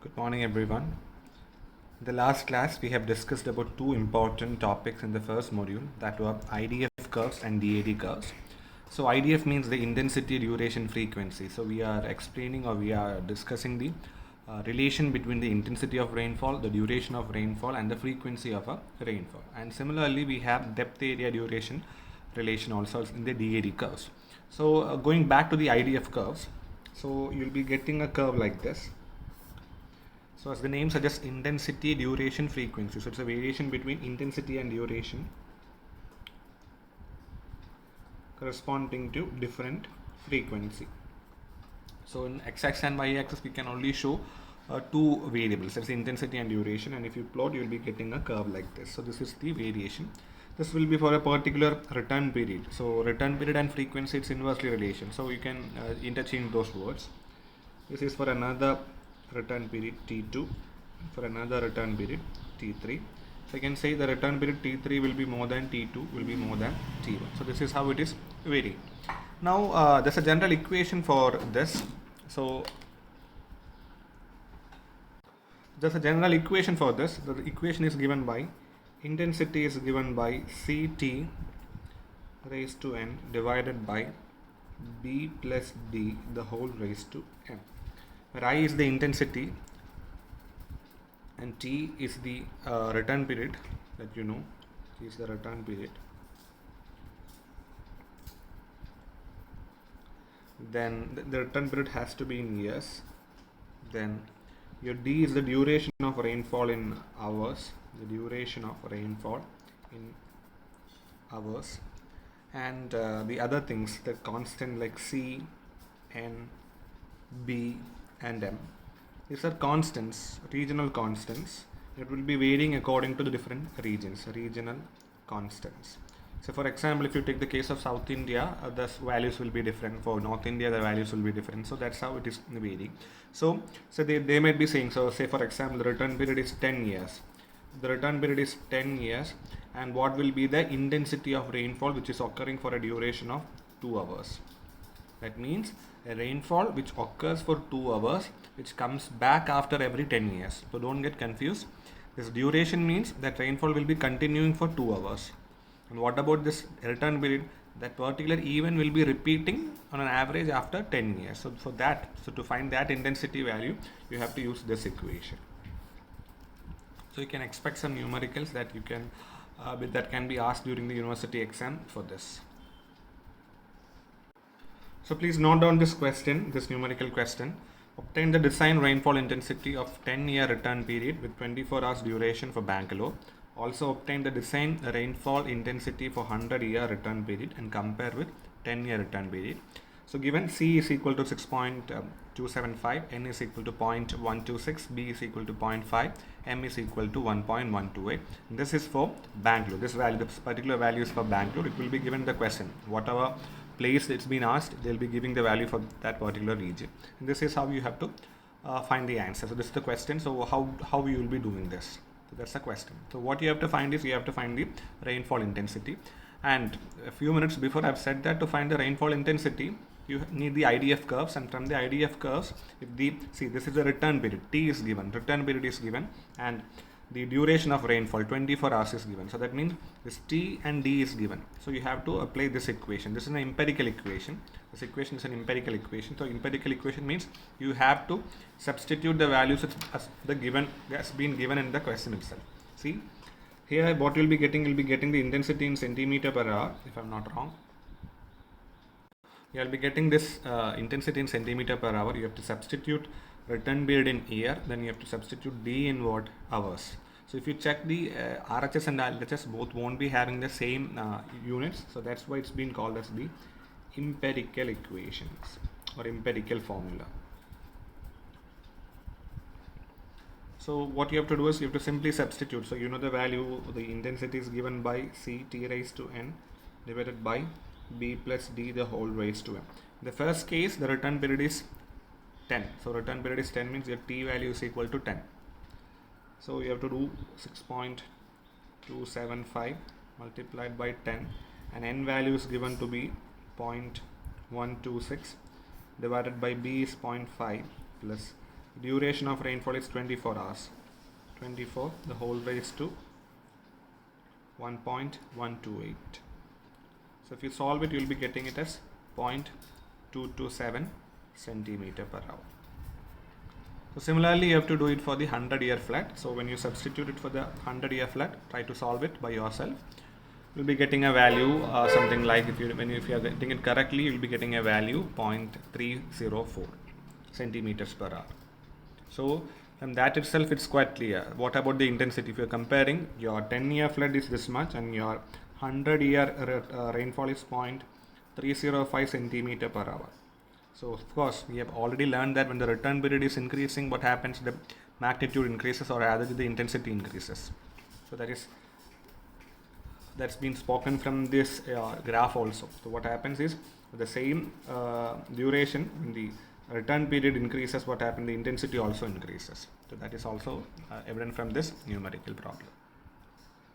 Good morning, everyone. In the last class, we have discussed about two important topics in the first module, that were IDF curves and DAD curves. So IDF means the intensity, duration, frequency. So we are explaining, or we are discussing the relation between the intensity of rainfall, the duration of rainfall, and the frequency of a rainfall. And similarly, we have depth, area, duration relation also in the DAD curves. So going back to the IDF curves, so you'll be getting a curve like this. So as the name suggests, intensity, duration, frequency. So it's a variation between intensity and duration corresponding to different frequency. So in x-axis and y-axis, we can only show two variables, that's intensity and duration, and if you plot, you'll be getting a curve like this. So this is the variation. This will be for a particular return period. So return period and frequency, it's inversely relation. So you can interchange those words. This is for another return period T2, for another return period T3. So I can say the return period T3 will be more than T2, will be more than T1. So this is how it is varying. Now there's a general equation for this. So there's a general equation for this. The equation is given by intensity is given by Ct raised to n divided by b plus d the whole raised to n, where I is the intensity and t is the return period, that you know, t is the return period. Then the return period has to be in years. Then your d is the duration of rainfall in hours, the duration of rainfall in hours, and the other things, the constant like c, n, b and m. These are constants, regional constants. It will be varying according to the different regions, regional constants. So for example, if you take the case of South India, the values will be different. For North India, the values will be different. So that's how it is varying. So they might be saying, so say for example, the return period is 10 years. The return period is 10 years, and what will be the intensity of rainfall which is occurring for a duration of 2 hours. That means a rainfall which occurs for 2 hours, which comes back after every 10 years. So don't get confused. This duration means that rainfall will be continuing for 2 hours. And what about this return period? That particular event will be repeating on an average after 10 years. So to find that intensity value, you have to use this equation. So you can expect some numericals that you can that can be asked during the university exam for this. So please note down this question, this numerical question. Obtain the design rainfall intensity of 10-year return period with 24 hours duration for Bangalore. Also obtain the design rainfall intensity for 100-year return period and compare with 10-year return period. So given C is equal to 6.275, N is equal to 0.126, B is equal to 0.5, M is equal to 1.128. This is for Bangalore. This value, this particular value is for Bangalore. It will be given the question. Whatever place it's been asked, they'll be giving the value for that particular region. And this is how you have to find the answer. So this is the question. So how you will be doing this? So that's the question. So what you have to find is, you have to find the rainfall intensity. And a few minutes before I've said that to find the rainfall intensity, you need the IDF curves, and from the IDF curves, this is the return period, T is given, return period is given, and the duration of rainfall 24 hours is given. So that means this T and D is given. So you have to apply this equation. This is an empirical equation. This equation is an empirical equation. So empirical equation means you have to substitute the values as been given in the question itself. See here, what you'll be getting the intensity in centimeter per hour, if I'm not wrong. You'll be getting this intensity in centimeter per hour. You have to substitute return period in year, then you have to substitute D in what? Hours. So if you check the RHS and LHS, both won't be having the same units. So that's why it's been called as the empirical equations or empirical formula. So what you have to do is, you have to simply substitute. So you know the value, the intensity is given by C T raised to N divided by B plus D the whole raised to M. In the first case, the return period is 10. So return period is 10 means your T value is equal to 10. So you have to do 6.275 multiplied by 10, and N value is given to be 0.126 divided by B is 0.5 plus duration of rainfall is 24 hours. 24 the whole raised to 1.128. So if you solve it, you will be getting it as 0.227 centimeter per hour. So similarly, you have to do it for the 100-year flood. So when you substitute it for the 100-year flood, try to solve it by yourself. You'll be getting a value something like, if you are getting it correctly, you'll be getting a value 0.304 centimeters per hour. So from that itself, it's quite clear. What about the intensity? If you're comparing, your 10-year flood is this much and your 100-year rainfall is 0.305 centimeter per hour. So of course, we have already learned that when the return period is increasing, what happens? The magnitude increases, or rather the intensity increases. So that's been spoken from this graph also. So what happens is, the same duration, when the return period increases, what happens? The intensity also increases. So that is also evident from this numerical problem.